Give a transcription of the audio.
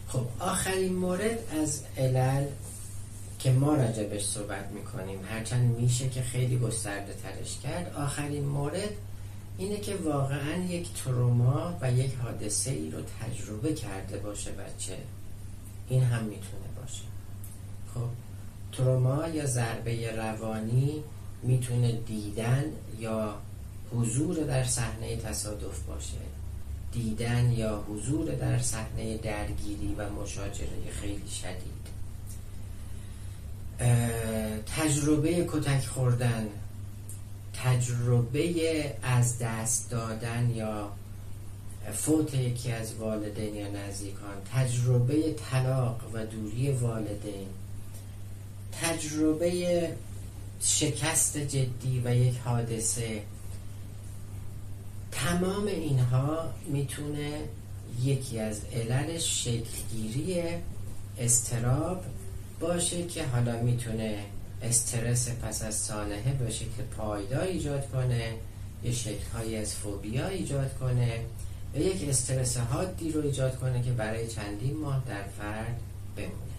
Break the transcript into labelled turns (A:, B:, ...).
A: خب آخرین مورد از علل که ما راجبش صحبت میکنیم، هرچند میشه که خیلی گسترده ترش کرد، آخرین مورد اینه که واقعا یک تروما و یک حادثه ای رو تجربه کرده باشه بچه. این هم میتونه باشه. خب تروما یا ضربه روانی میتونه دیدن یا حضور در صحنه تصادف باشه، دیدن یا حضور در صحنه درگیری و مشاجره خیلی شدید، تجربه کتک خوردن، تجربه از دست دادن یا فوت یکی از والدین یا نزدیکان، تجربه طلاق و دوری والدین، تجربه شکست جدی و یک حادثه. تمام اینها میتونه یکی از علل شکلگیری اضطراب باشه که حالا میتونه استرس پس از سانحه به شکل پایدار ایجاد کنه، یه شکل‌هایی از فوبیا ایجاد کنه و یک استرس حادی رو ایجاد کنه که برای چندین ماه در فرد بمونه.